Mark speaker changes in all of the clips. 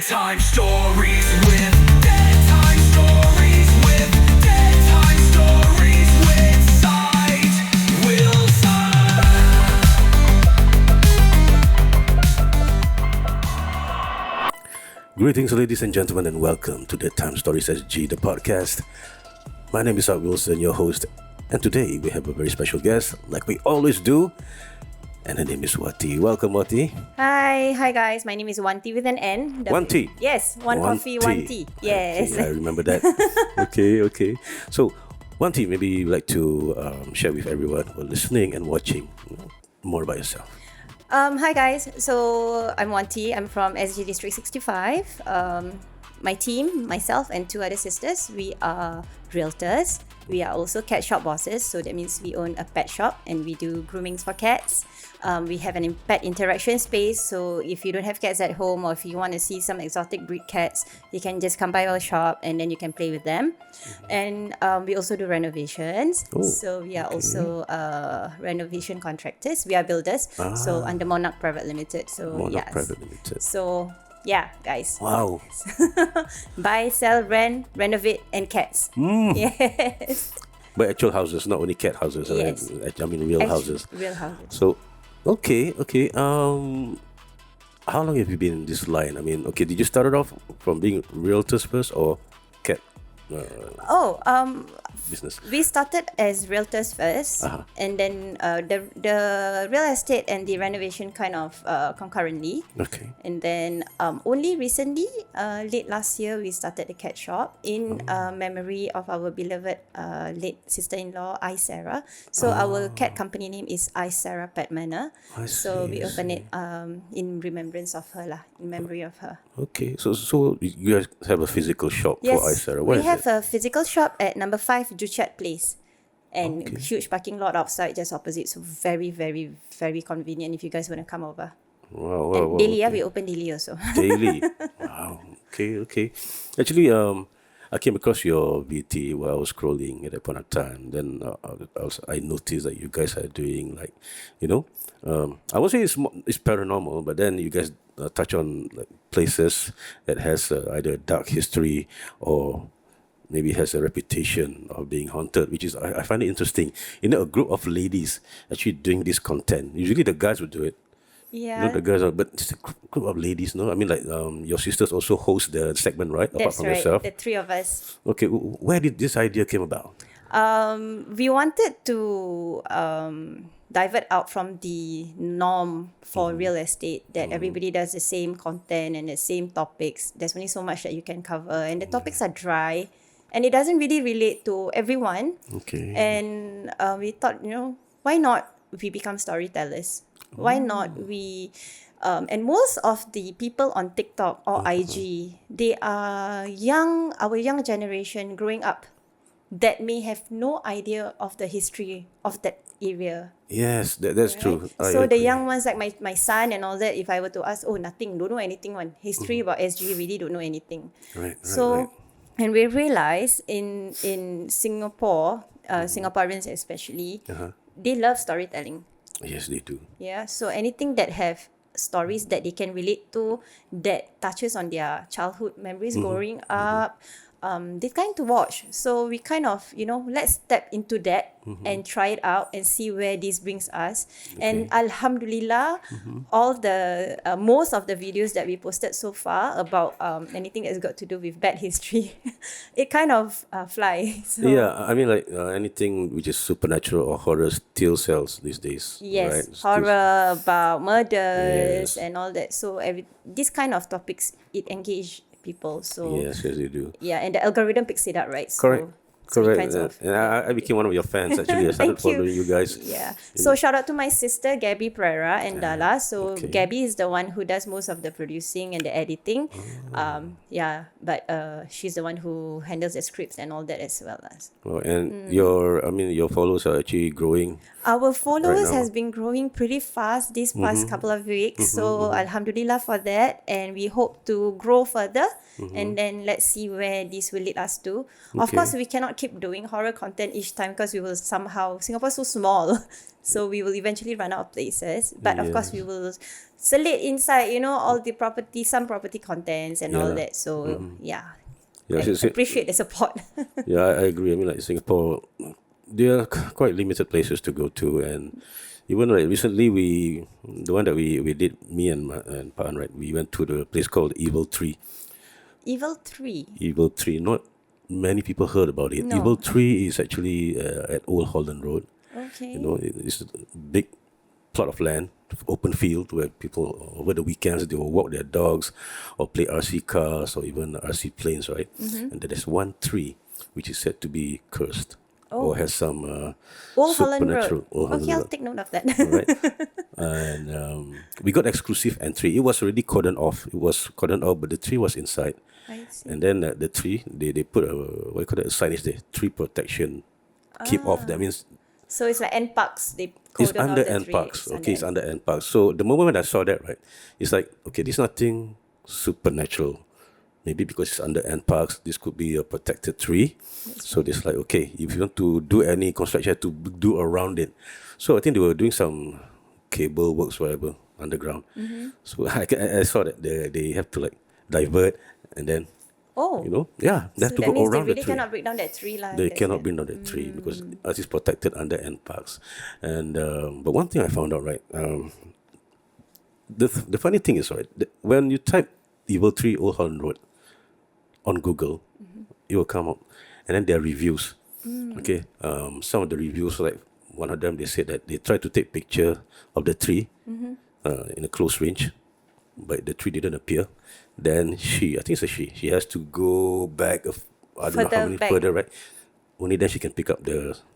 Speaker 1: Bedtime stories with bedtime stories with bedtime stories with Side Wilson.
Speaker 2: Greetings, ladies and gentlemen, and welcome to Bedtime Stories SG, the podcast. My name is Side Wilson, your host, and today we have a very special guest, like we always do, and her name is Wanti. Welcome, Wanti.
Speaker 3: Hi guys. My name is Wanti with an N.
Speaker 2: Wanti?
Speaker 3: Yes, one coffee, Wanti. Yes.
Speaker 2: Okay, I remember that. Okay. So, Wanti, maybe you'd like to share with everyone who are listening and watching more about yourself.
Speaker 3: Hi guys. So I'm Wanti. I'm from SG District 65. My team, myself and two other sisters, we are realtors. We are also cat shop bosses. So that means we own a pet shop and we do groomings for cats. We have an pet interaction space. So if you don't have cats at home or if you want to see some exotic breed cats, you can just come by our shop and then you can play with them. And we also do renovations. So we are also renovation contractors. We are builders. So under Monarch Private Limited. So yes.
Speaker 2: Private Limited.
Speaker 3: So yeah, guys.
Speaker 2: Wow.
Speaker 3: Buy, sell, rent, renovate, and cats. Yes.
Speaker 2: But actual houses, not only cat houses,
Speaker 3: Yes.
Speaker 2: right? I mean real houses.
Speaker 3: Real houses.
Speaker 2: So, okay. How long have you been in this line? I mean, okay, did you start it off from being realtors first or cat business?
Speaker 3: We started as realtors first, and then the real estate and the renovation kind of concurrently.
Speaker 2: Okay.
Speaker 3: And then only recently, late last year, we started the cat shop in memory of our beloved late sister-in-law, Sarah. So our cat company name is Sarah Pet Manor. So we opened it in remembrance of her, in memory of her.
Speaker 2: Okay, so you guys have a physical shop
Speaker 3: Yes,
Speaker 2: for Sarah.
Speaker 3: we have a physical shop at number 5 Juchat Place. And huge parking lot outside just opposite. So very, very, very convenient if you guys want to come over.
Speaker 2: Wow.
Speaker 3: Daily, we open daily also.
Speaker 2: Daily. Wow. Okay. Actually, I came across your VT while I was scrolling at that point of time. Then I noticed that you guys are doing I won't say it's paranormal, but then you guys touch on like places that has either dark history or maybe has a reputation of being haunted, which is I find it interesting. A group of ladies actually doing this content. Usually the guys would do it.
Speaker 3: Yeah.
Speaker 2: Not the girls, but it's a group of ladies, no? I mean, like your sisters also host the segment, right? Apart
Speaker 3: That's
Speaker 2: from
Speaker 3: right.
Speaker 2: yourself.
Speaker 3: The three of us.
Speaker 2: Okay, where did this idea came about?
Speaker 3: We wanted to divert out from the norm for real estate that everybody does the same content and the same topics. There's only so much that you can cover, and the topics are dry, and it doesn't really relate to everyone.
Speaker 2: Okay.
Speaker 3: And we thought, why not we become storytellers? Why not we... and most of the people on TikTok or IG, they are our young generation growing up that may have no idea of the history of that area.
Speaker 2: Yes, that's true.
Speaker 3: So the young ones like my son and all that, if I were to ask, nothing, don't know anything on history about SG, really don't know anything.
Speaker 2: Right.
Speaker 3: And we realize in Singapore, Singaporeans especially, they love storytelling.
Speaker 2: Yes, they do.
Speaker 3: Yeah, so anything that have stories that they can relate to, that touches on their childhood memories growing up, they kind to watch. So we kind of, let's step into that and try it out and see where this brings us. And Alhamdulillah, all the most of the videos that we posted so far about anything that's got to do with bad history, it kind of fly. So,
Speaker 2: Yeah, I mean, like anything which is supernatural or horror still sells these days.
Speaker 3: yes,
Speaker 2: right?
Speaker 3: horror about murders and all that. So this kind of topics, it engage people. So
Speaker 2: Yes, they do.
Speaker 3: yeah, and the algorithm picks it up, right?
Speaker 2: Correct.
Speaker 3: So it
Speaker 2: Correct.
Speaker 3: kinds of-
Speaker 2: And I became one of your fans actually. I started
Speaker 3: Thank you.
Speaker 2: following you guys.
Speaker 3: Yeah. So shout out to my sister Gabby Pereira and Dala. So
Speaker 2: okay.
Speaker 3: Gabby is the one who does most of the producing and the editing. But she's the one who handles the scripts and all that as well as.
Speaker 2: Oh, and your followers are actually growing.
Speaker 3: Our followers
Speaker 2: now.
Speaker 3: has been growing pretty fast this past couple of weeks. So Alhamdulillah for that, and we hope to grow further. And then let's see where this will lead us to. Of
Speaker 2: Okay.
Speaker 3: course, we cannot cannot keep doing horror content each time because we will somehow Singapore's so small, so we will eventually run out of places. But of course, we will select inside, all the some property contents and all
Speaker 2: Yeah.
Speaker 3: that. So yeah,
Speaker 2: Yeah,
Speaker 3: I appreciate the support.
Speaker 2: yeah, I agree. I mean, like Singapore, there are quite limited places to go to, and even like recently, the one that we did, me and Pan, right, we went to the place called Evil Tree.
Speaker 3: Evil 3.
Speaker 2: Evil Tree, not many people heard about it.
Speaker 3: No.
Speaker 2: Evil Tree is actually at Old Holland Road.
Speaker 3: Okay.
Speaker 2: It's a big plot of land, open field where people over the weekends they will walk their dogs or play RC cars or even RC planes, right? And then there's one tree which is said to be cursed or has some
Speaker 3: Old Holland
Speaker 2: supernatural.
Speaker 3: Road.
Speaker 2: Old Holland
Speaker 3: Okay, I'll
Speaker 2: Road.
Speaker 3: take note of that.
Speaker 2: Right. And we got exclusive entry. It was already cordoned off. It was cordoned off, but the tree was inside.
Speaker 3: I see.
Speaker 2: And then the tree, they put what you call it, a signage there, tree protection, keep off. That means
Speaker 3: So it's like NParks. They
Speaker 2: it's
Speaker 3: cordon off
Speaker 2: under
Speaker 3: the tree.
Speaker 2: NParks. Okay, it's under NParks. So the moment when I saw that, right, it's like, okay, this is nothing supernatural. Maybe because it's under NParks, this could be a protected tree. So it's like, okay, if you want to do any construction, you have to do around it. So I think they were doing some cable works, whatever, underground. So I saw that they have to like divert and then,
Speaker 3: Oh.
Speaker 2: they have
Speaker 3: So
Speaker 2: to
Speaker 3: that
Speaker 2: go
Speaker 3: means they
Speaker 2: around
Speaker 3: really
Speaker 2: the tree.
Speaker 3: cannot break down that tree lah.
Speaker 2: They
Speaker 3: That's
Speaker 2: cannot
Speaker 3: it.
Speaker 2: bring down the tree because it is protected under NParks. And but one thing I found out, right, the funny thing is, right, when you type Evil Tree Old Holland Road on Google, it will come up, and then there are reviews. Okay, some of the reviews, like one of them, they said that they tried to take picture of the tree in a close range, but the tree didn't appear. Then I think it's a she has to go back, I don't know how
Speaker 3: Further
Speaker 2: many
Speaker 3: back.
Speaker 2: further, right? Only then she can pick up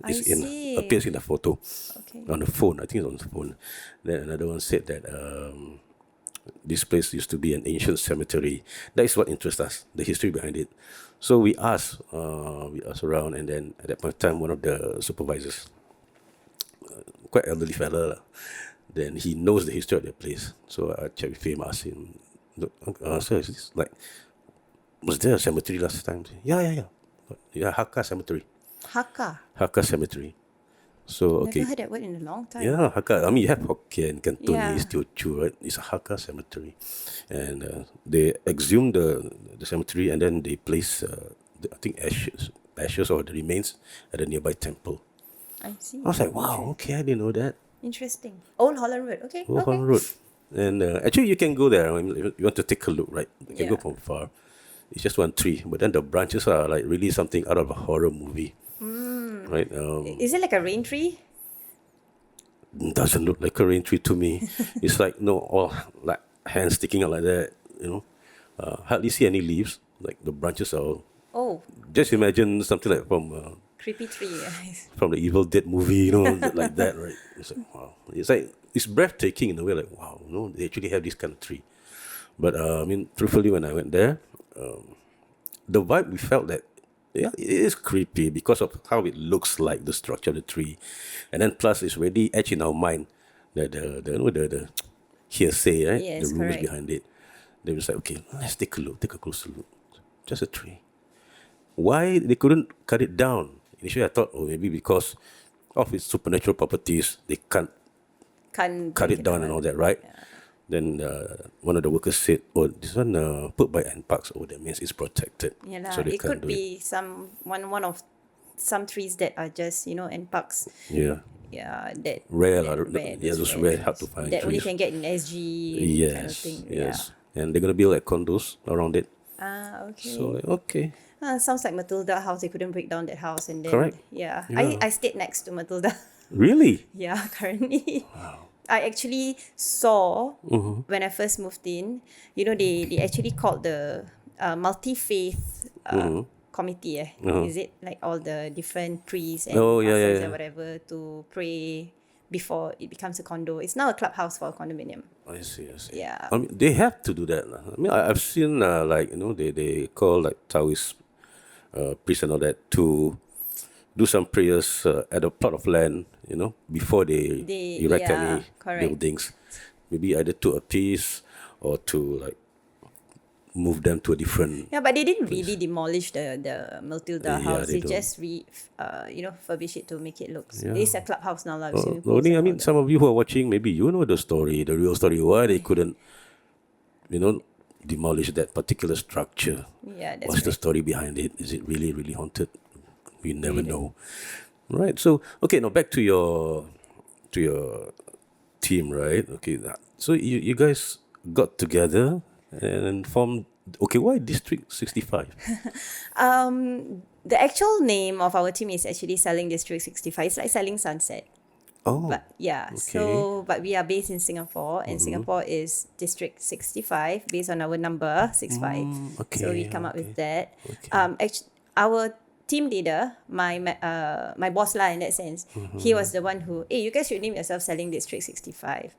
Speaker 3: I see.
Speaker 2: appears in the photo
Speaker 3: Okay.
Speaker 2: on the phone. I think it's on the phone. Then another one said that this place used to be an ancient cemetery. That is what interests us, the history behind it. So we asked around, and then at that point of time, one of the supervisors, quite elderly fella, lah, then he knows the history of the place. So I checked with him, asked him, "Look, sir, is this like, was there a cemetery last time?" Yeah. Yeah, Hakka Cemetery. Hakka Cemetery. So, okay.
Speaker 3: Never heard that word in a long time.
Speaker 2: Yeah, Hakka. I mean, you have Hokkien, Cantonese,
Speaker 3: Yeah.
Speaker 2: Teochew, right? It's a Hakka cemetery. And they exhume the cemetery and then they place, I think, ashes or the remains at a nearby temple.
Speaker 3: I see.
Speaker 2: I was like, wow, okay, I didn't know that.
Speaker 3: Interesting. Old Holland Road. Okay.
Speaker 2: Old
Speaker 3: okay.
Speaker 2: Holland Road. And actually, you can go there. I mean, if you want to take a look, right? You can go
Speaker 3: Yeah.
Speaker 2: from far. It's just one tree, but then the branches are like really something out of a horror movie. Right?
Speaker 3: Is it like a rain tree?
Speaker 2: Doesn't look like a rain tree to me. It's like all like hands sticking out like that. Hardly see any leaves. Like the branches are all.
Speaker 3: Oh,
Speaker 2: Just imagine something like
Speaker 3: creepy tree.
Speaker 2: from the Evil Dead movie, like that, right? It's like wow. It's breathtaking in a way. Like wow, they actually have this kind of tree. But I mean, truthfully, when I went there, the vibe we felt that. Yeah, it is creepy because of how it looks like the structure of the tree, and then plus it's already etched in our mind the hearsay, right?
Speaker 3: Yes,
Speaker 2: The rumors
Speaker 3: correct.
Speaker 2: behind it. They were just like, okay, let's take a closer look. Just a tree. Why they couldn't cut it down? Initially, I thought, maybe because of its supernatural properties, they can't
Speaker 3: Can't
Speaker 2: cut
Speaker 3: break
Speaker 2: it down and all that, right? Then one of the workers said, "Oh, this one put by NParks. Oh, that means it's protected.
Speaker 3: Yeah, lah.
Speaker 2: So they
Speaker 3: It
Speaker 2: can't
Speaker 3: could
Speaker 2: do it."
Speaker 3: be one of some trees that are just NParks.
Speaker 2: Yeah,
Speaker 3: Yeah, that
Speaker 2: rare,
Speaker 3: that
Speaker 2: lah.
Speaker 3: rare,
Speaker 2: Yeah,
Speaker 3: that's
Speaker 2: those rare, hard to find
Speaker 3: that only
Speaker 2: trees.
Speaker 3: can get in SG kind of
Speaker 2: Yes,
Speaker 3: thing.
Speaker 2: yes. And they're gonna build like condos around it.
Speaker 3: Yeah. Okay.
Speaker 2: So like, okay,
Speaker 3: Sounds like Matilda house. They couldn't break down that house, and then
Speaker 2: Correct.
Speaker 3: Yeah,
Speaker 2: Yeah.
Speaker 3: I stayed next to Matilda.
Speaker 2: really?
Speaker 3: Yeah, currently. I actually saw when I first moved in, they actually called the multi-faith committee. Is it like all the different priests and
Speaker 2: Oh, yeah,
Speaker 3: pastors
Speaker 2: yeah.
Speaker 3: and whatever to pray before it becomes a condo? It's now a clubhouse for a condominium.
Speaker 2: I see.
Speaker 3: Yeah.
Speaker 2: I mean, they have to do that, lah. I mean, I've seen they call like Taoist priests and all that to do some prayers at a plot of land, before they erect
Speaker 3: yeah,
Speaker 2: any
Speaker 3: correct.
Speaker 2: buildings. Maybe either to appease or to like move them to a different.
Speaker 3: Yeah, but they didn't really demolish the Matilda
Speaker 2: Yeah,
Speaker 3: house.
Speaker 2: they
Speaker 3: They
Speaker 2: don't.
Speaker 3: just furbish it to make it look.
Speaker 2: Yeah.
Speaker 3: It's a clubhouse now, like swimming pools
Speaker 2: Only, I
Speaker 3: and all
Speaker 2: mean, some of you who are watching, maybe you know the story, the real story, why they couldn't, demolish that particular structure.
Speaker 3: that. Yeah, that's
Speaker 2: What's the
Speaker 3: right.
Speaker 2: story behind it? Is it really, really haunted? We never know. Right. So, okay, now back to your team, right? Okay. So you guys got together and formed. Okay, why District 65?
Speaker 3: The actual name of our team is actually Selling District 65. It's like Selling Sunset.
Speaker 2: Oh,
Speaker 3: But yeah, so but we are based in Singapore, and Singapore is District 65 based on our number 65. So we come up with that. Our team leader, my boss lah in that sense, he was the one who, hey, you guys should name yourself Selling District 65.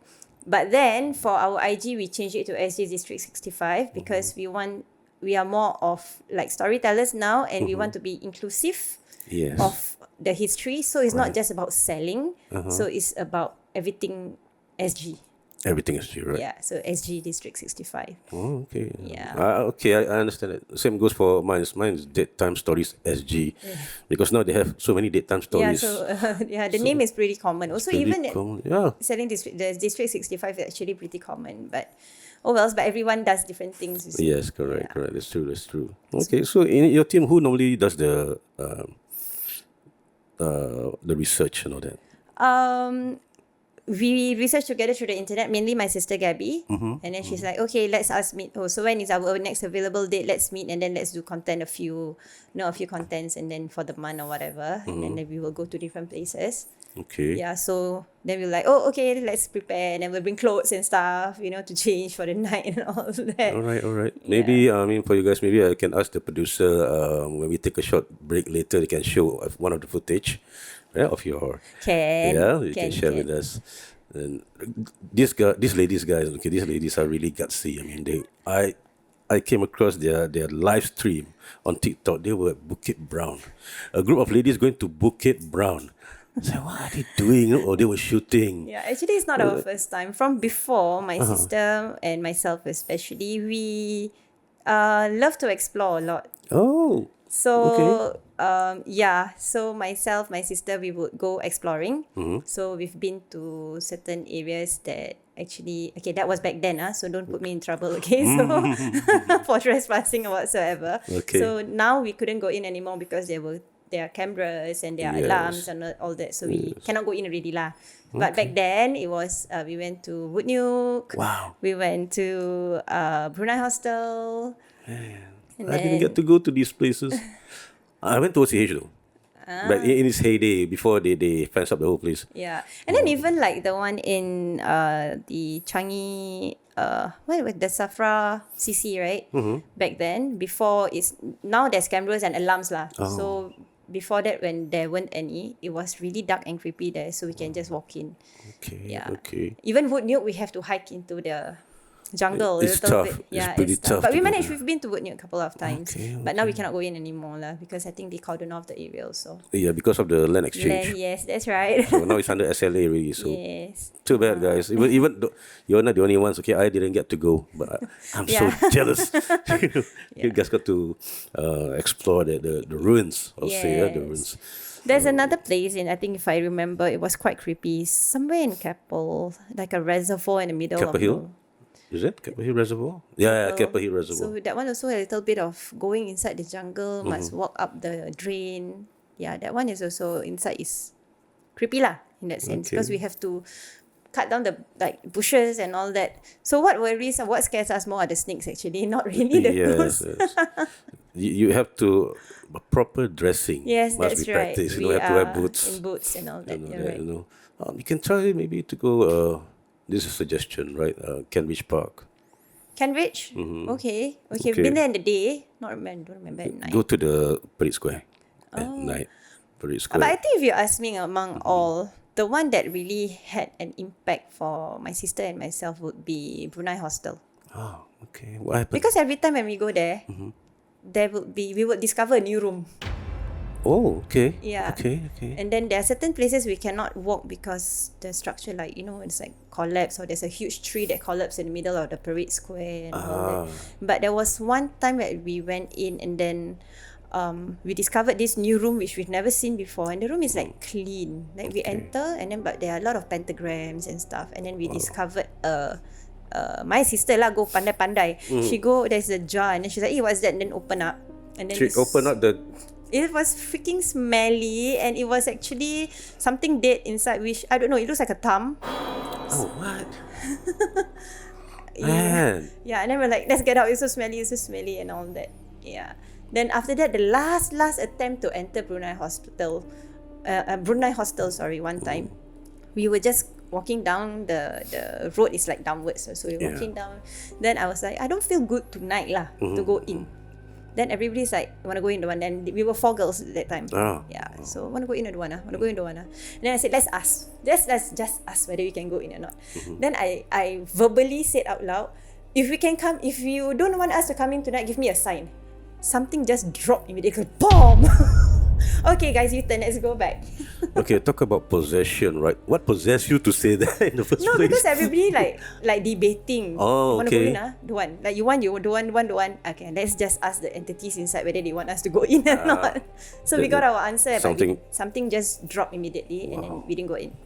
Speaker 3: But then for our IG, we changed it to SG District 65 because we are more of like storytellers now, and we want to be inclusive
Speaker 2: yes.
Speaker 3: of the history. So it's not just about selling. So it's about everything SG.
Speaker 2: Everything is true, right?
Speaker 3: Yeah. So SG District 65.
Speaker 2: Oh, okay.
Speaker 3: Yeah.
Speaker 2: Okay, I understand it. Same goes for mine. Mine is Dead Time Stories SG, because now they have so many Dead Time
Speaker 3: Yeah.
Speaker 2: stories.
Speaker 3: So the name is pretty common. Also,
Speaker 2: Pretty
Speaker 3: even
Speaker 2: common. Yeah.
Speaker 3: selling the District 65 is actually pretty common. But oh well, but everyone does different things. You see.
Speaker 2: Yes, correct, correct. That's true. That's true. Okay, so in your team, who normally does the research and all that?
Speaker 3: We research together through the internet, mainly my sister Gabby. And then she's like, okay, let's us meet. Oh, so when is our next available date? Let's meet, and then let's do content, a few contents, and then for the month or whatever. And then we will go to different places.
Speaker 2: Okay.
Speaker 3: Yeah, so then we're like, oh, okay, let's prepare. And then we'll bring clothes and stuff, to change for the night and all that.
Speaker 2: All right, all right. Maybe, I mean, for you guys, maybe I can ask the producer when we take a short break later, they can show one of the footage of your. You can share with us. And these ladies, guys, okay, these ladies are really gutsy. I mean, I came across their live stream on TikTok. They were at Bukit Brown. A group of ladies going to Bukit Brown. I said, what are they doing? Oh, they were shooting.
Speaker 3: Yeah, actually, it's not our first time. From before, my sister and myself especially, we love to explore a lot.
Speaker 2: Oh.
Speaker 3: So, so myself, my sister, we would go exploring. So we've been to certain areas that actually, okay, that was back then, so don't put me in trouble, okay? So, for trespassing or whatsoever.
Speaker 2: Okay.
Speaker 3: So now we couldn't go in anymore because there are cameras and there are alarms and all that. So we cannot go in already lah. But back then, it was, we went to Wood Nuke.
Speaker 2: Wow.
Speaker 3: We went to Brunei Hostel.
Speaker 2: I didn't get to go to these places. I went to OCH though. But in its heyday, before they fenced up the whole place.
Speaker 3: Yeah. And then even like the one in the Changi, what was the Safra CC, right? Back then, now there's cameras and alarms lah. So before that, when there weren't any, it was really dark and creepy there, so we can just walk in.
Speaker 2: Okay.
Speaker 3: Yeah.
Speaker 2: Okay.
Speaker 3: Even Wood Nuke, we have to hike into the jungle.
Speaker 2: It's
Speaker 3: a little
Speaker 2: tough.
Speaker 3: bit.
Speaker 2: It's
Speaker 3: Yeah,
Speaker 2: pretty
Speaker 3: it's
Speaker 2: tough
Speaker 3: But
Speaker 2: to
Speaker 3: we
Speaker 2: go
Speaker 3: managed.
Speaker 2: there.
Speaker 3: We've been to Wood Nuke a couple of times.
Speaker 2: Okay,
Speaker 3: But now we cannot go in anymore lah, because I think they cordon off the area also.
Speaker 2: Yeah, because of the land exchange.
Speaker 3: Land, yes, that's right.
Speaker 2: So now it's under SLA really. So
Speaker 3: Yes.
Speaker 2: too bad, guys. Even though you're not the only ones. Okay, I didn't get to go, but I'm so jealous. You guys got to explore the ruins. I'll say the ruins.
Speaker 3: There's another place I think if I remember, it was quite creepy. Somewhere in Keppel, like a reservoir in the middle
Speaker 2: Keppel
Speaker 3: of
Speaker 2: Hill? Is it Keppel Hill Reservoir? Yeah, Keppel Hill Reservoir.
Speaker 3: So that one also a little bit of going inside the jungle, must walk up the drain. Yeah, that one is also inside is creepy lah in that sense, because we have to cut down the bushes and all that. So what scares us more are the snakes actually, not really the
Speaker 2: Yes,
Speaker 3: ghosts.
Speaker 2: yes. You have to proper dressing.
Speaker 3: Yes,
Speaker 2: must
Speaker 3: that's
Speaker 2: be
Speaker 3: right.
Speaker 2: practiced.
Speaker 3: We
Speaker 2: You have to wear
Speaker 3: are
Speaker 2: boots.
Speaker 3: in boots and all that.
Speaker 2: You know,
Speaker 3: You're right.
Speaker 2: You can try maybe to go. This is a suggestion, right? Kentridge Park.
Speaker 3: Kentridge? Okay. Been there in the day. Don't remember at night.
Speaker 2: Go to the Parade Square at night. Parade Square.
Speaker 3: But I think if you ask me among all, the one that really had an impact for my sister and myself would be Brunei Hostel.
Speaker 2: Oh, okay. What happened?
Speaker 3: Because every time when we go there, we would discover a new room.
Speaker 2: Oh, okay.
Speaker 3: Yeah.
Speaker 2: Okay.
Speaker 3: And then there are certain places we cannot walk because the structure, like, it's like collapsed, or there's a huge tree that collapsed in the middle of the parade square and all that. But there was one time that we went in, and then we discovered this new room which we've never seen before, and the room is like clean. Like we enter, and then but there are a lot of pentagrams and stuff, and then we discovered my sister lah go pandai-pandai. She go, there's a jar, and then she's like, "Hey, what's that?" And then open up, and then
Speaker 2: She opened up the.
Speaker 3: it was freaking smelly, and it was actually something dead inside, which I don't know, it looks like a thumb.
Speaker 2: Oh, what? Man.
Speaker 3: Yeah, and then we're like, let's get out, it's so smelly and all that. Yeah. Then after that, the last attempt to enter Brunei Hostel, one time, we were just walking down the road is like downwards, so we're walking down. Then I was like, I don't feel good tonight lah to go in. Then everybody's like, want to go in the one. Then we were 4 girls at that time. So want to go in the one. Want to go in the one. And then I said, let's ask. Let's just ask whether we can go in or not. Then I verbally said out loud, if you don't want us to come in tonight, give me a sign. Something just dropped immediately. Boom! Okay, guys, you turn. Let's go back.
Speaker 2: Okay, talk about possession, right? What possessed you to say that in the first
Speaker 3: No,
Speaker 2: place?
Speaker 3: because everybody like debating.
Speaker 2: Oh,
Speaker 3: Want to go
Speaker 2: okay.
Speaker 3: in? Don't want. Like you don't want. Okay, let's just ask the entities inside whether they want us to go in or not. So we got our answer. Something just dropped immediately, and then we didn't go in.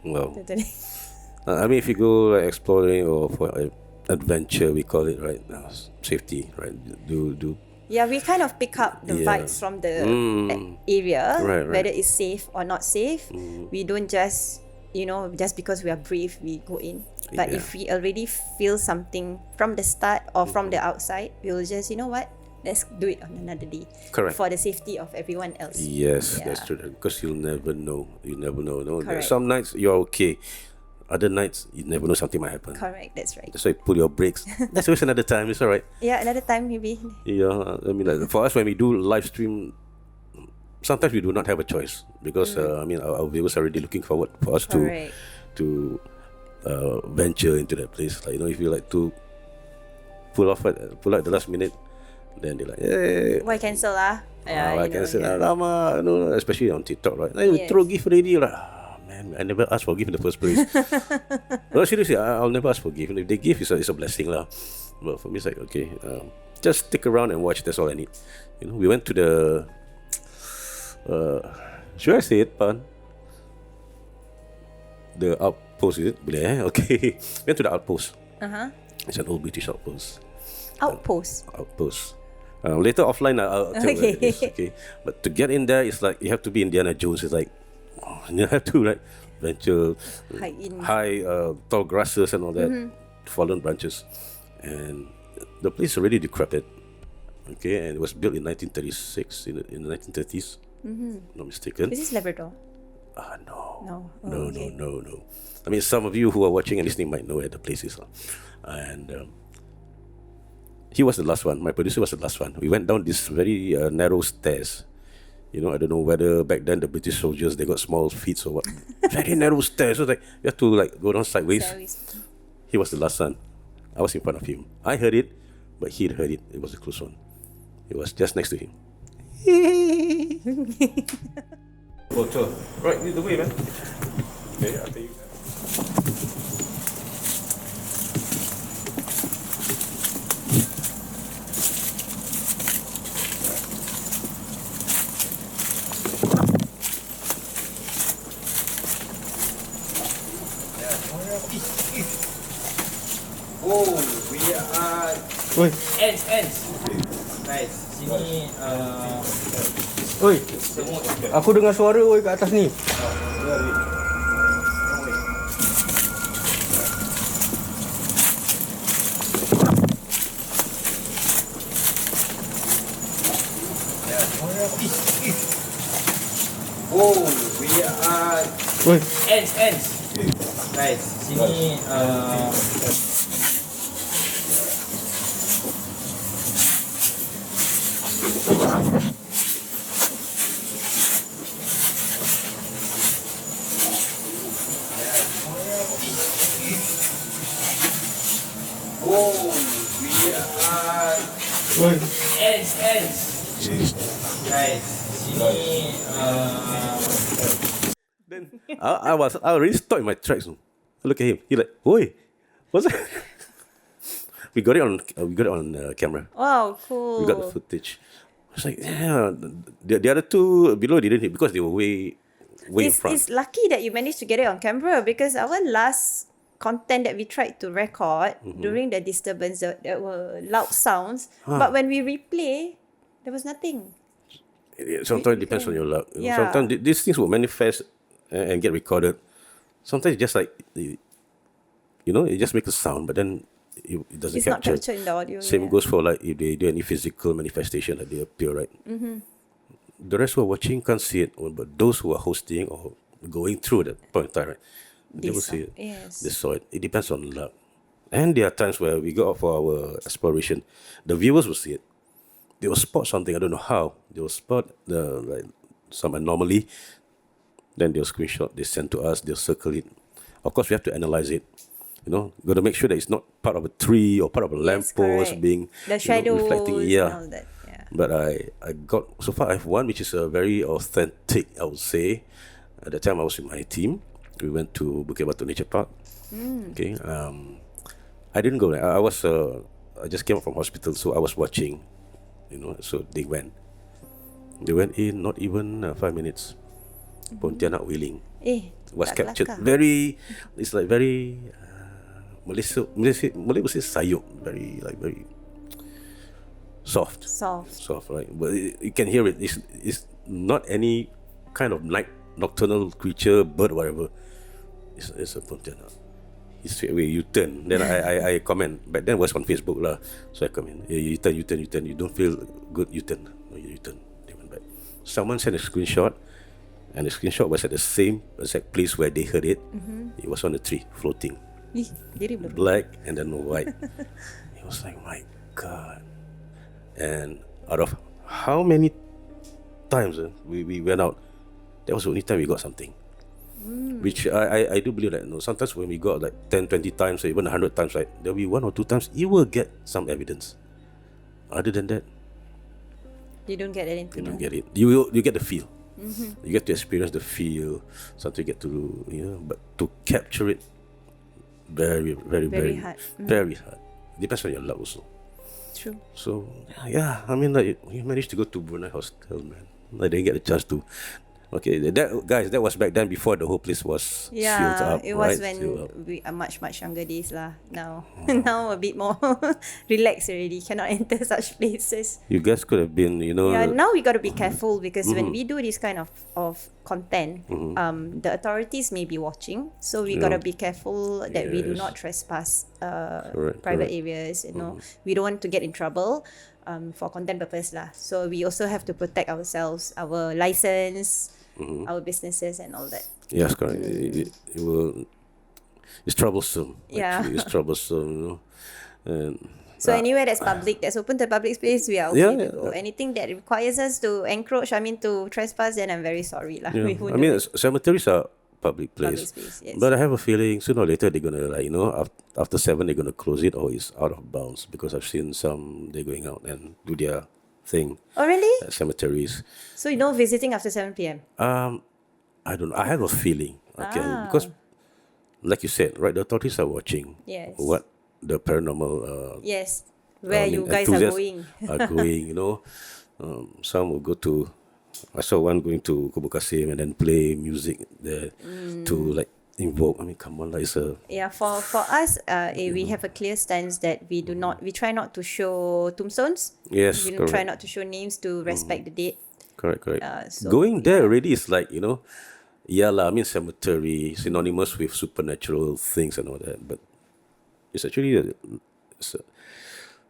Speaker 2: Well,
Speaker 3: Totally.
Speaker 2: I mean, if you go like, exploring or for adventure, we call it, right? Safety, right? Do.
Speaker 3: Yeah, we kind of pick up the vibes from the area,
Speaker 2: Right.
Speaker 3: whether it's safe or not safe. We don't just, just because we are brave, we go in. But if we already feel something from the start or from the outside, we'll just, you know what? Let's do it on another day.
Speaker 2: Correct.
Speaker 3: For the safety of everyone else.
Speaker 2: Yes,
Speaker 3: Yeah.
Speaker 2: that's true. Because you'll never know. No?
Speaker 3: Correct.
Speaker 2: Some nights you're okay. Other nights you never know, something might happen.
Speaker 3: Correct, that's right.
Speaker 2: That's why you pull your brakes. That's always another time. It's alright.
Speaker 3: Yeah, another time maybe.
Speaker 2: Yeah, I mean, like, for us when we do live stream, sometimes we do not have a choice because I mean our viewers are already looking forward for us
Speaker 3: Correct.
Speaker 2: to venture into that place. Like if you like to pull out at the last minute, then they're like, hey,
Speaker 3: Why cancel lah?
Speaker 2: I can say, lama, especially on TikTok, right? Hey, throw gift already lah. Man, I never asked for gift in the first place. Well, seriously, I'll never ask for gift. If they give, it's a blessing lah. But for me, it's like, okay, just stick around and watch. That's all I need. We went to the. Should I say it, Pan? The outpost, is it? Boleh, okay. Went to the outpost. It's an old British outpost. Outpost. Later offline, I'll tell you where it is. Okay. But to get in there, it's like you have to be Indiana Jones. It's like you have to venture high tall grasses and all that, fallen branches, and the place is already decrepit. Okay, and it was built in 1936 in the 1930s. Not mistaken.
Speaker 3: Is this Labrador?
Speaker 2: No.
Speaker 3: No.
Speaker 2: No. I mean, some of you who are watching and listening might know where the place is, and he was the last one. My producer was the last one. We went down this very narrow stairs. I don't know whether back then the British soldiers, they got small feet or what. Very narrow stairs. So you have to go down sideways. He was the last one. I was in front of him. I heard it, but he heard it. It was a close one. It was just next to him. Photo. Right, lead the way, man. Okay, I'll take you.
Speaker 4: Oh, we are ants. Nice. Sini
Speaker 5: Oi, aku dengar suara oi kat atas ni.
Speaker 4: oh, we are
Speaker 5: Oi,
Speaker 4: ants. Nice. Sini oh, we are
Speaker 5: oi,
Speaker 4: ants. Guys, sini
Speaker 2: Then I already stopped in my tracks. I look at him. He like, "Oi, what's that?" We got it on camera.
Speaker 3: Wow, cool.
Speaker 2: We got the footage. I was like, yeah. The other two below didn't hit because they were way in front.
Speaker 3: It's lucky that you managed to get it on camera because our last content that we tried to record during the disturbance, there were loud sounds. But when we replay, there was nothing.
Speaker 2: Sometimes it depends on your luck.
Speaker 3: Yeah.
Speaker 2: Sometimes these things will manifest and get recorded. Sometimes it's just like, it just makes a sound, but then it doesn't
Speaker 3: It's not
Speaker 2: capture.
Speaker 3: captured in the audio.
Speaker 2: Same
Speaker 3: yeah.
Speaker 2: goes for like if they do any physical manifestation that they appear, right? The rest who are watching can't see it, but those who are hosting or going through that point in time, right? They will
Speaker 3: saw-
Speaker 2: see it.
Speaker 3: yes.
Speaker 2: They saw it. It depends on luck. And there are times where we go out for our exploration. The viewers will see it. They will spot something. I don't know how. They will spot some anomaly. Then they'll screenshot. They send to us. They'll circle it. Of course, we have to analyze it. Got to make sure that it's not part of a tree or part of a lamppost
Speaker 3: correct.
Speaker 2: being
Speaker 3: The shadows
Speaker 2: reflecting.
Speaker 3: and
Speaker 2: Yeah.
Speaker 3: all that. Yeah.
Speaker 2: But I got, so far I have one which is a very authentic, I would say. At the time I was with my team. We went to Bukit Batu Nature Park. Okay. I didn't go there. I just came out from hospital, so I was watching. So they went. They went in not even 5 minutes. Pontianak wheeling was
Speaker 3: tak
Speaker 2: captured.
Speaker 3: kelakar.
Speaker 2: It's like very Malay would say sayuk, very soft, right? But you can hear it. It's not any kind of nocturnal creature, bird, whatever. It's a Pontianak. He straight away U-turn. Then I comment. Back then was on Facebook lah. So I comment. Yeah, U-turn. You don't feel good, U-turn. No, you U-turn. They went back. Someone sent a screenshot, and the screenshot was at the same exact place where they heard it. It was on the tree, floating,
Speaker 3: Ih, diri belum.
Speaker 2: black and then white. It was like, my God. And out of how many times we went out, that was the only time we got something. Which I do believe that sometimes when we got like 10, 20 times or even 100 times, right, there'll be 1 or 2 times you will get some evidence. Other than that,
Speaker 3: You don't get anything.
Speaker 2: you don't get it. You get the feel. You get to experience the feel. Something you get to but to capture it, very, very,
Speaker 3: Very
Speaker 2: very
Speaker 3: hard.
Speaker 2: Very hard. Depends on your luck also.
Speaker 3: True.
Speaker 2: So yeah, I mean, like, we managed to go to Brunei Hostel, man. I didn't get a chance to. Okay, that was back then before the whole place was sealed up.
Speaker 3: It was
Speaker 2: right?
Speaker 3: when
Speaker 2: Sealed up.
Speaker 3: we are much younger days lah. Now, now a bit more relaxed already. Cannot enter such places.
Speaker 2: You guys could have been,
Speaker 3: Yeah, now we got to be careful because when we do this kind of content, the authorities may be watching. So we got to be careful that we do
Speaker 2: Yes.
Speaker 3: not trespass
Speaker 2: correct.
Speaker 3: private areas. We don't want to get in trouble for content purpose lah. So we also have to protect ourselves, our license, our businesses and all that.
Speaker 2: Yes, correct. It will. It's troublesome.
Speaker 3: Yeah.
Speaker 2: Actually, it's troublesome. And
Speaker 3: So anywhere that's public, that's open to public space, we are okay
Speaker 2: Yeah,
Speaker 3: to
Speaker 2: yeah.
Speaker 3: go. Anything that requires us to encroach, to trespass, then I'm very sorry lah.
Speaker 2: yeah.
Speaker 3: We won't
Speaker 2: I mean,
Speaker 3: do it.
Speaker 2: cemeteries are public
Speaker 3: Public
Speaker 2: place.
Speaker 3: space, yes.
Speaker 2: But I have a feeling sooner or later they're gonna after 7 they're gonna close it or it's out of bounds because I've seen some they're going out and do their thing
Speaker 3: Oh really?
Speaker 2: at cemeteries.
Speaker 3: So visiting after 7 p.m.
Speaker 2: I don't know. I have a feeling. Okay, because like you said, right, the authorities are watching
Speaker 3: Yes.
Speaker 2: what the paranormal
Speaker 3: Yes. Where you guys are
Speaker 2: enthusiasts
Speaker 3: going.
Speaker 2: are going, some will go to. I saw one going to Kubu Kasim and then play music there to like invoke. I mean, come on, like it's a
Speaker 3: Yeah, for us, we have a clear stance that we try not to show tombstones.
Speaker 2: yes,
Speaker 3: We
Speaker 2: correct,
Speaker 3: try not to show names to respect the date.
Speaker 2: correct.
Speaker 3: so,
Speaker 2: Going there already is like yeah lah. I mean, cemetery synonymous with supernatural things and all that, but it's actually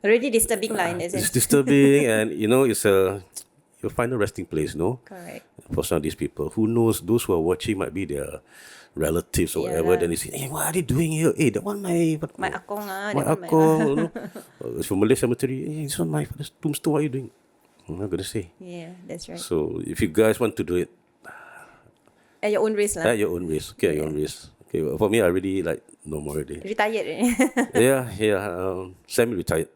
Speaker 3: Already disturbing lah in that
Speaker 2: it's
Speaker 3: sense.
Speaker 2: disturbing and it's your final resting place,
Speaker 3: Correct.
Speaker 2: for some of these people. Who knows, those who are watching might be their relatives or
Speaker 3: Yeah
Speaker 2: whatever.
Speaker 3: lah.
Speaker 2: Then they say, hey, what are they doing here? Hey, that one
Speaker 3: My akong
Speaker 2: my
Speaker 3: that one
Speaker 2: akong, it's from Malay cemetery. Hey, this one my father's tombstone. What are you doing? I'm not gonna say.
Speaker 3: Yeah, that's right.
Speaker 2: So if you guys want to do it,
Speaker 3: At your own risk lah.
Speaker 2: at your own risk. Okay, at your own risk. Okay, well, for me, I really like no more already.
Speaker 3: Retired.
Speaker 2: yeah. Semi-retired.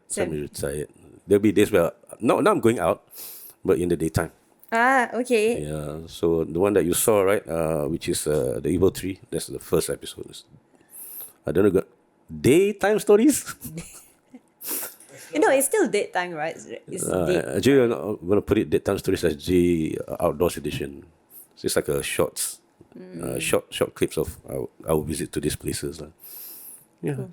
Speaker 2: There'll be days where now I'm going out, but in the daytime.
Speaker 3: Ah, okay.
Speaker 2: Yeah. So the one that you saw, right, which is the Evil Tree. That's the first episode. I don't know. Daytime stories.
Speaker 3: It's still daytime, right? It's day.
Speaker 2: Actually, I'm gonna put it daytime stories as J Outdoors Edition. So it's like a short clips of our visit to these places. Yeah.
Speaker 3: Cool.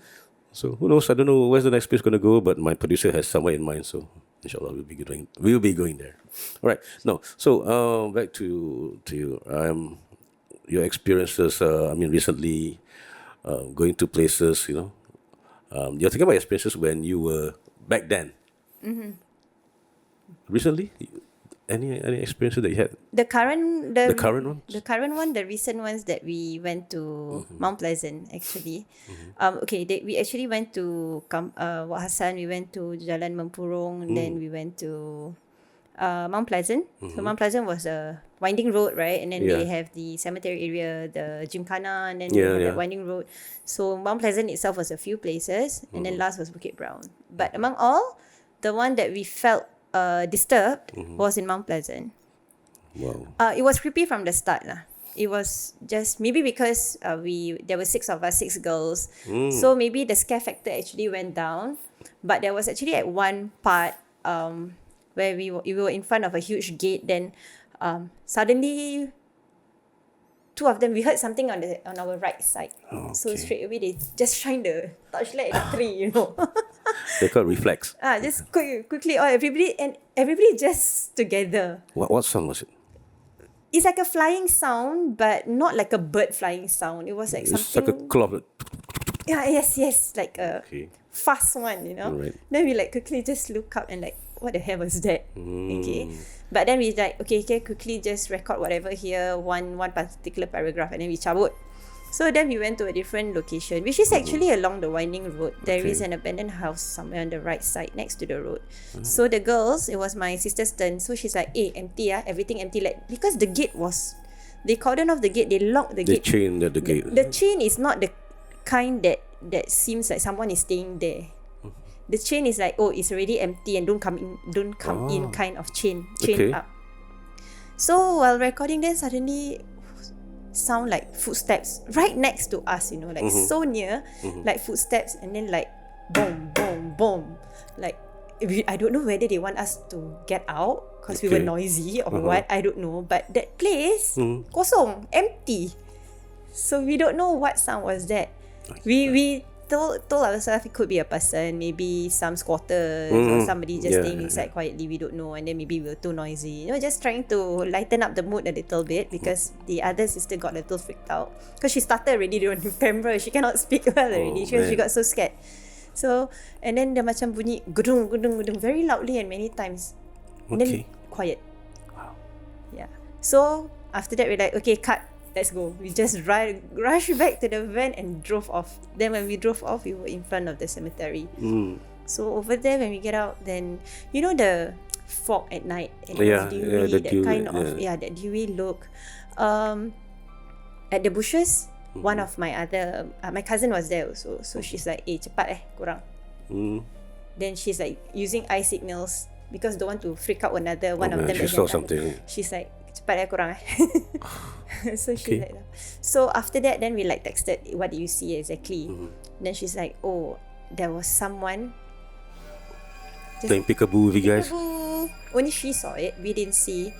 Speaker 2: So who knows? I don't know where's the next place gonna go, but my producer has somewhere in mind. So inshallah, we'll be going there. All right. No. So back to you. Your experiences. Recently, going to places. You're thinking about experiences when you were back then. Recently, any experiences that you had?
Speaker 3: The current
Speaker 2: The current ones?
Speaker 3: The current one, the recent ones that we went to Mount Pleasant actually. We actually went to Wak Hassan. We went to Jalan Mempurong. Then we went to Mount Pleasant. So Mount Pleasant was a winding road, right? And then they have the cemetery area, the Gymkhana, and then they have that winding road. So Mount Pleasant itself was a few places, and then last was Bukit Brown. But among all, the one that we felt disturbed was in Mount Pleasant.
Speaker 2: Wow.
Speaker 3: It was creepy from the start lah. It was just maybe because there were 6 of us, 6 girls. So maybe the scare factor actually went down. But there was actually at one part where we were in front of a huge gate. Then suddenly, 2 of them, we heard something on our right side. So straight away they just shine the torchlight at the tree,
Speaker 2: They call reflex.
Speaker 3: Just quickly, everybody just together.
Speaker 2: What song was it?
Speaker 3: It's like a flying sound, but not like a bird flying sound. It was like
Speaker 2: It's
Speaker 3: something.
Speaker 2: like a cloth.
Speaker 3: Yeah, yes, like a fast one,
Speaker 2: Right.
Speaker 3: Then we like quickly just look up and like, what the hell was that? Okay, but then we like, okay, quickly just record whatever here, one particular paragraph, and then we cabut. So then we went to a different location, which is actually along the winding road. There is an abandoned house somewhere on the right side next to the road. So the girls, it was my sister's turn. So she's like, empty, everything empty. Like, because the gate was, they cordoned off the gate, they locked the
Speaker 2: They
Speaker 3: gate.
Speaker 2: chained at the gate.
Speaker 3: The chain is not the kind that seems like someone is staying there. The chain is like, it's already empty and don't come in kind of chain up. So while recording, then suddenly sound like footsteps right next to us, like so near, like footsteps, and then like boom, boom, boom, like I don't know whether they want us to get out because we were noisy or what, I don't know, but that place kosong, empty, so we don't know what sound was that. We told ourselves it could be a person, maybe some squatters or somebody just staying inside quietly, we don't know, and then maybe we were too noisy, just trying to lighten up the mood a little bit, because the other sister got a little freaked out because she started already on camera, she cannot speak well already, she got so scared. So and then dia macam bunyi gedung very loudly and many times, and then quiet. Yeah, so after that we're like, okay, cut, let's go. We just rush back to the van and drove off. Then when we drove off, we were in front of the cemetery. So over there, when we get out, then the fog at night and that dewy look. At the bushes, one of my other my cousin was there also. So she's like, cepat korang. Then she's like using eye signals because don't want to freak out one of them.
Speaker 2: She saw something.
Speaker 3: She's like, cepat korang. So she's like that. So after that, then we like texted, what do you see exactly? Then she's like, there was someone
Speaker 2: playing peekaboo with you guys.
Speaker 3: Only she saw it, we didn't see.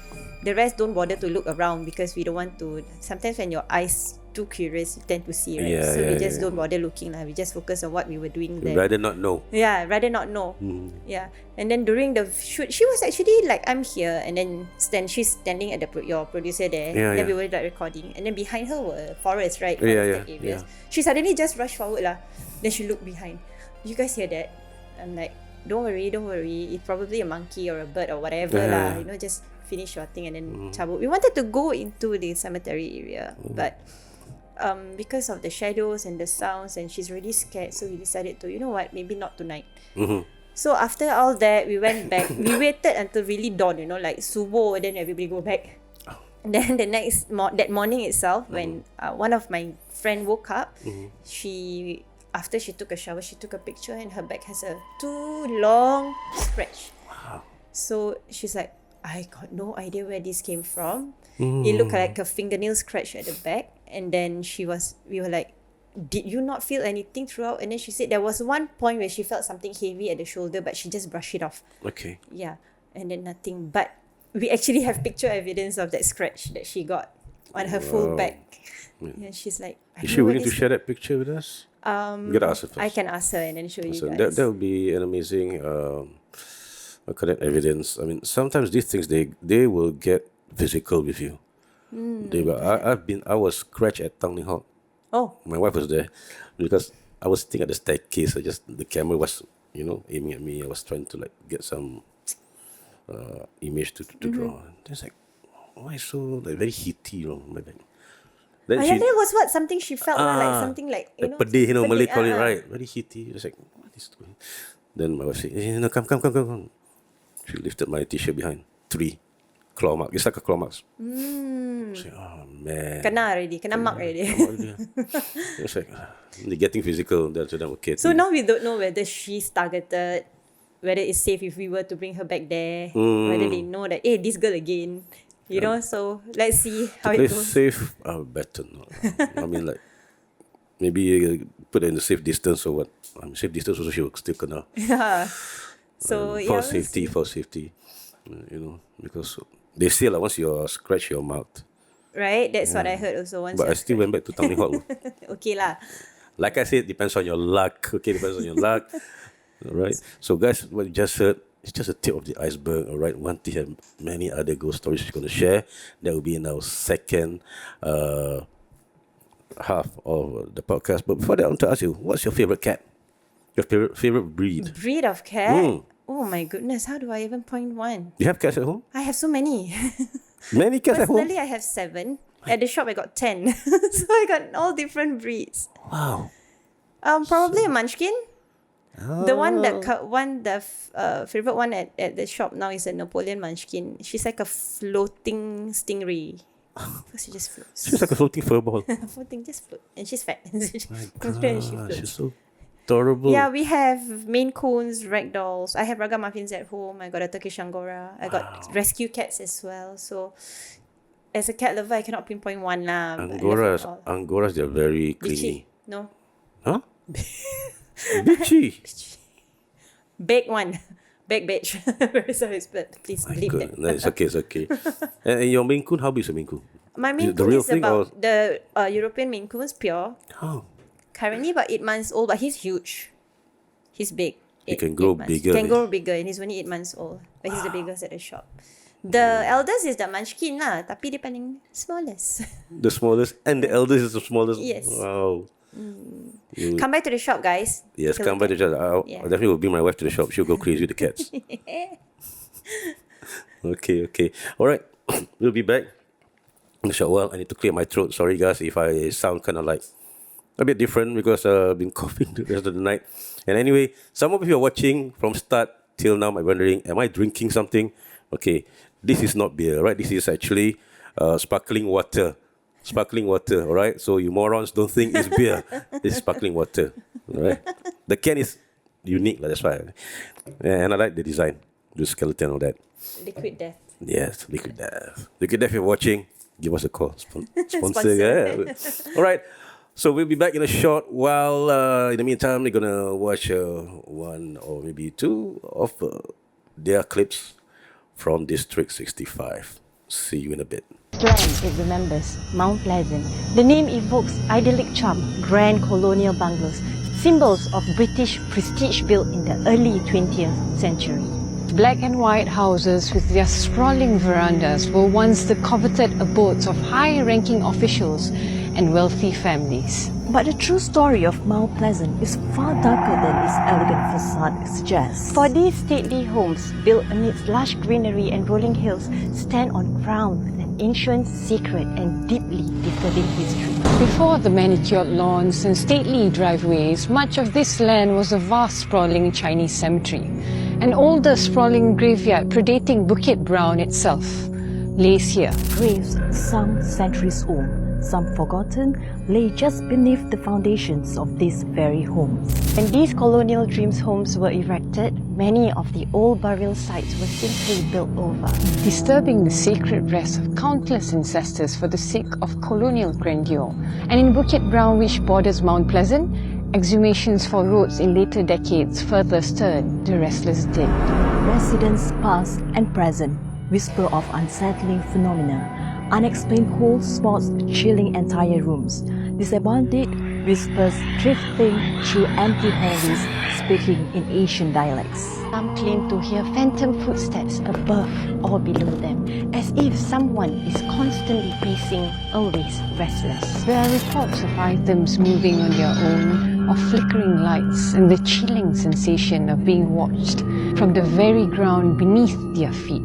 Speaker 3: The rest don't bother to look around because we don't want to. Sometimes when your eyes too curious, you tend to see, right? We just don't bother looking lah. We just focus on what we were doing there.
Speaker 2: Rather not know.
Speaker 3: Yeah, rather not know. Yeah, and then during the shoot, she was actually like, I'm here, and then she's standing at your producer there. Then we were like recording, and then behind her were forest, right? Areas. She suddenly just rushed forward lah. Then she looked behind. You guys hear that? I'm like, don't worry. It's probably a monkey or a bird or whatever lah. Just finish your thing and then cabut. We wanted to go into the cemetery area, but because of the shadows and the sounds, and she's really scared, so we decided to, maybe not tonight. So after all that, we went back. We waited until really dawn, like subuh, and then everybody go back. And then the next that morning itself, when one of my friend woke up, after she took a shower, she took a picture, and her back has a too long scratch. So she's like, I got no idea where this came from. It looked like a fingernail scratch at the back. And then we were like, did you not feel anything throughout? And then she said there was one point where she felt something heavy at the shoulder, but she just brushed it off.
Speaker 2: Okay.
Speaker 3: Yeah. And then nothing. But we actually have picture evidence of that scratch that she got on her full back. And she's like,
Speaker 2: Is she willing to share that picture with us? You gotta ask her first.
Speaker 3: I can ask her and then show you
Speaker 2: So
Speaker 3: guys.
Speaker 2: that would be an amazing correct evidence. I mean, sometimes these things they will get physical with you. I was scratched at Tanglin Hall.
Speaker 3: Oh.
Speaker 2: My wife was there because I was sitting at the staircase. The camera was aiming at me. I was trying to like get some image to draw. It's like, why so like very heaty, my back. Then
Speaker 3: Yeah, that was what something she felt like something like
Speaker 2: pedih, Malay call it,
Speaker 3: ah.
Speaker 2: right? Very heaty. It's like, what is doing? Then my wife said, come. She lifted my t-shirt behind. 3 claw marks. It's like a claw marks. I said, oh man.
Speaker 3: Kena mark already.
Speaker 2: It's like, they're getting physical. That's okay.
Speaker 3: So now we don't know whether she's targeted, whether it's safe if we were to bring her back there, whether they know that, hey, this girl again. You know, so let's see how it
Speaker 2: Play
Speaker 3: goes.
Speaker 2: safe, better not. I mean, like, maybe put her in a safe distance or what. Safe distance also she will still kena.
Speaker 3: Yeah. So
Speaker 2: For safety. Because they say like once you scratch your mouth.
Speaker 3: right? That's what I heard also once.
Speaker 2: But I still went back to Tanglin Hall.
Speaker 3: Okay lah.
Speaker 2: Like I said, depends on your luck. Okay, depends on your luck. All right. So guys, what you just heard, it's just a tip of the iceberg. All right. Wanti have many other ghost stories she's going to share. That will be in our second half of the podcast. But before that, I want to ask you, what's your favorite cat? Your favorite breed?
Speaker 3: Breed of cat? Oh my goodness, how do I even point one?
Speaker 2: You have cats at home?
Speaker 3: I have so many.
Speaker 2: Many cats at home?
Speaker 3: Personally, I have 7. At the shop, I got 10. So I got all different breeds.
Speaker 2: Wow.
Speaker 3: Probably a munchkin. The one the favorite one at the shop now is a Napoleon munchkin. She's like a floating stingray. Because she just floats.
Speaker 2: She's like a floating fur ball.
Speaker 3: Floating, just float. And she's fat.
Speaker 2: My
Speaker 3: She
Speaker 2: gosh,
Speaker 3: floats.
Speaker 2: she's so adorable.
Speaker 3: Yeah, we have Maine Coons, ragdolls. I have Raga Muffins at home. I got a Turkish Angora. I got rescue cats as well. So, as a cat lover, I cannot pinpoint one lah. but I love it all.
Speaker 2: Angoras, they're very
Speaker 3: Bitchy.
Speaker 2: clingy.
Speaker 3: No.
Speaker 2: Huh? Bitchy.
Speaker 3: Big one. Big bitch. Very sorry, but please
Speaker 2: My
Speaker 3: bleep
Speaker 2: God.
Speaker 3: that.
Speaker 2: No, it's okay. And your Maine Coon, how big is your Maine Coon?
Speaker 3: My
Speaker 2: Is
Speaker 3: Maine
Speaker 2: it the
Speaker 3: Coon
Speaker 2: real
Speaker 3: is
Speaker 2: thing
Speaker 3: about
Speaker 2: or-
Speaker 3: the European Maine Coon is pure.
Speaker 2: Oh.
Speaker 3: Currently about 8 months old, but he's huge. He's big.
Speaker 2: He can grow
Speaker 3: 8 months.
Speaker 2: bigger.
Speaker 3: He can grow bigger and he's only 8 months old. But he's the biggest at the shop. The eldest is the munchkin lah, tapi dia paling smallest.
Speaker 2: The smallest and the eldest is the smallest.
Speaker 3: Yes.
Speaker 2: Wow. You-
Speaker 3: Come back to the shop, guys.
Speaker 2: yes,
Speaker 3: Take a
Speaker 2: come
Speaker 3: look
Speaker 2: by the shop. I
Speaker 3: Yeah.
Speaker 2: definitely will bring my wife to the shop. She'll go crazy with the cats. Okay. All right. We'll be back in a short while. I need to clear my throat. Sorry, guys, if I sound kind of like a bit different because I've been coughing the rest of the night. And anyway, some of you are watching from start till now. I'm wondering, am I drinking something? Okay, this is not beer, right? This is actually sparkling water. Sparkling water, all right? So you morons don't think it's beer. It's sparkling water, all right? The can is unique, that's why. And I like the design, the skeleton, all that.
Speaker 3: Liquid death.
Speaker 2: Yes, Liquid Death. Liquid Death, if you're watching, give us a call. Sponsor.
Speaker 3: Sponsor.
Speaker 2: Yeah. All right. So we'll be back in a short while. In the meantime, we're going to watch one or maybe two of their clips from District 65. See you in a bit.
Speaker 6: Land it remembers Mount Pleasant. The name evokes idyllic charm, grand colonial bungalows, symbols of British prestige built in the early 20th century.
Speaker 7: Black and white houses with their sprawling verandas were once the coveted abodes of high-ranking officials and wealthy families.
Speaker 6: But the true story of Mount Pleasant is far darker than its elegant facade suggests. For these stately homes, built amidst lush greenery and rolling hills, stand on ground with an ancient, secret and deeply disturbing history.
Speaker 7: Before the manicured lawns and stately driveways, much of this land was a vast sprawling Chinese cemetery. An older sprawling graveyard predating Bukit Brown itself lays here.
Speaker 6: Graves some centuries old some forgotten, lay just beneath the foundations of these very homes. When these colonial dreams homes were erected, many of the old burial sites were simply built over,
Speaker 7: disturbing the sacred rest of countless ancestors for the sake of colonial grandeur. And in Bukit Brown, which borders Mount Pleasant, exhumations for roads in later decades further stirred the restless dead.
Speaker 6: Residents past and present whisper of unsettling phenomena, unexplained cold spots chilling entire rooms, disembodied whispers drifting through empty hallways speaking in Asian dialects. Some claim to hear phantom footsteps above or below them, as if someone is constantly pacing, always restless.
Speaker 7: There are reports of items moving on their own, of flickering lights, and the chilling sensation of being watched from the very ground beneath their feet.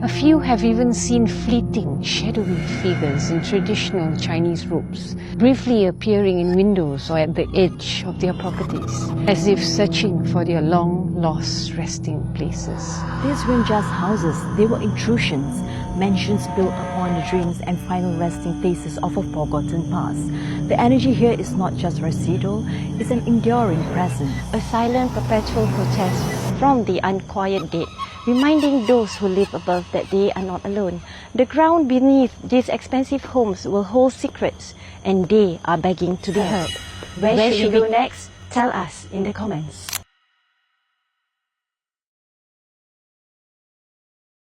Speaker 7: A few have even seen fleeting, shadowy figures in traditional Chinese robes, briefly appearing in windows or at the edge of their properties, as if searching for their long-lost resting places.
Speaker 6: These weren't just houses, they were intrusions, mansions built upon the dreams and final resting places of a forgotten past. The energy here is not just residual, it's an enduring presence.
Speaker 3: A silent, perpetual protest from the unquiet dead, reminding those who live above that they are not alone. The ground beneath these expensive homes will hold secrets, and they are begging to be heard. Where should we go next? Tell us in the comments.